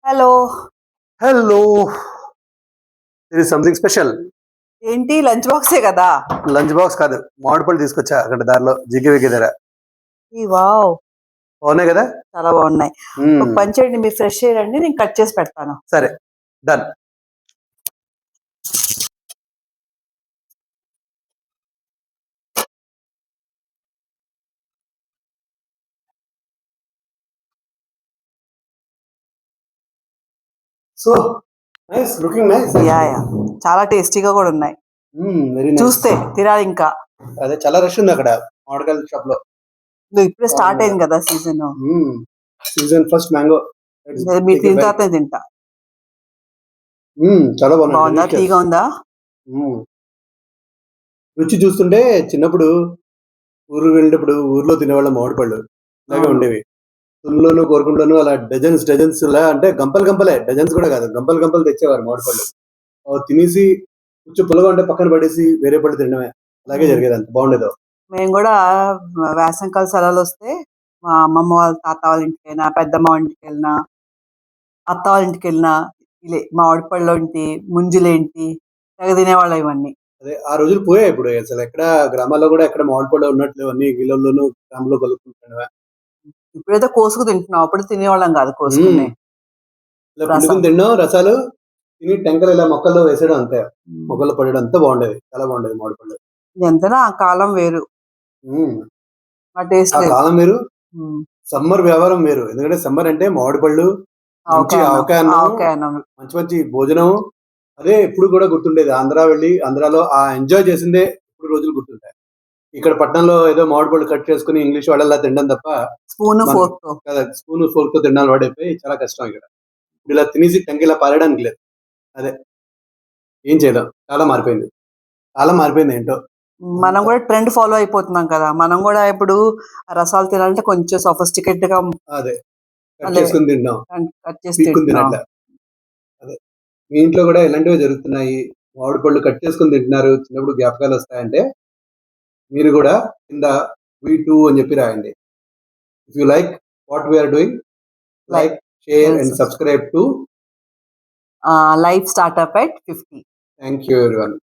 Hello. Hello. ఇది something special. ఏంటి lunch బాక్సే కదా? లంచ్ బాక్స్ కాదు, మామిడి పళ్ళు తీసుకొచ్చా అక్కడ దారిలో జిగ్గివిగ్గి దగ్గర. వావ్, బాగున్నాయి కదా? చాలా బాగున్నాయి. ఒక పని చేయండి, మీరు ఫ్రెష్ చేయండి, నేను కట్ చేసి పెడతాను. సరే, done. So nice, looking nice. Yeah yeah, చాలా టేస్టీగా కూడా ఉన్నాయి. Very nice. చూస్తే తినాలి ఇంకా. అదే చాలా రష్ ఉంది అక్కడ మామిడికాయల షాప్ లో. ఇప్పుడే స్టార్ట్ అయింది కదా సీజన్. Season first mango. మీరు తిన్న తర్వాత తింటా. చాలా బాగుందా? తీగా ఉందా? రుచి చూస్తుంటే చిన్నప్పుడు ఊరు వెళ్ళినప్పుడు ఊర్లో తినేవాళ్ళం మామిడి పళ్ళు ఇలాగే ఉండేవి. తుల్లోను కోరుకుంటాను అలా డజన్స్ ఇలా, అంటే గంపలే, డజన్స్ కూడా కాదు, గంపలు తెచ్చేవారు మామిడి పళ్ళు. తినేసి కొంచెం పుల్లగా ఉంటే పక్కన పడేసి వేరే పళ్ళు తినడమే, అలాగే జరిగేది. అంత బాగుండేదో. మేము కూడా వేసవికాల సెలవులు వస్తే మా అమ్మమ్మ వాళ్ళ తాత వాళ్ళ ఇంటికి వెళ్ళినా, పెద్దమ్మ వాళ్ళ ఇంటికి వెళ్ళినా, అత్త వాళ్ళ ఇంటికి వెళ్ళినా ఇలా మామిడి పళ్ళు ఏంటి, ముంజులేంటి తెగ తినేవాళ్ళం ఇవన్నీ. అదే ఆ రోజులు పోయాయి. ఇప్పుడు అసలు ఎక్కడ గ్రామాల్లో కూడా ఎక్కడ మామిడి పళ్ళు ఉన్నట్లు అన్ని గిల్లల్లోనూ గ్రామంలో కలుపుకుంటున్నావా? ఇప్పుడైతే కోసుకు తింటున్నాం, అప్పుడు తినేవాళ్ళం కాదు కోసుకునే. తిన్నాం రసాలు తిని టెంకలు ఇలా మొక్కల్లో వేసేయడం, అంతే మొక్కల్లో పడడం, అంతా బాగుండేది, చాలా బాగుండేది మామిడి పళ్ళు. ఎంతనా ఆ కాలం వేరు, ఆ కాలం వేరు, సమ్మర్ వ్యవహారం వేరు. ఎందుకంటే సమ్మర్ అంటే మామిడి పళ్ళు, మంచి ఆవకాయ, మంచి భోజనం. అదే ఇప్పుడు కూడా గుర్తుండేది. ఆంధ్రాలో ఆ ఎంజాయ్ చేసిందే ఇప్పుడు రోజులు గుర్తుంటాయి. ఇక్కడ పట్టణంలో ఏదో మామిడి పళ్ళు కట్ చేసుకుని ఇంగ్లీష్ వాళ్ళలా తినడం తప్ప, స్పూన్ ఫోర్క్ తో తినాలి వాడైపోయి చాలా కష్టం. ఇక్కడ ఇలా తినేసి టంకి ఇలా పారడానికి లేదు. అదే ఏం చేయలేం, చాలా మారిపోయింది ఏంటో. మనం కూడా ట్రెండ్ ఫాలో అయిపోతున్నాం కదా. మనం కూడా ఇప్పుడు రసాలు తినాలంటే కొంచెం సొఫిస్టికేట్ గా అదే కట్ చేసుకుని తింటాం, అదే మీ ఇంట్లో కూడా ఇలాంటివి జరుగుతున్నాయి. మామిడి పళ్ళు కట్ చేసుకుని తింటున్నారు, చిన్నప్పుడు జ్ఞాపకాలు వస్తాయంటే మీరు కూడా కింద V2 అని చెప్పి రాయండి. If you like what we're doing, like, share and subscribe to life startup at 50. Thank you everyone.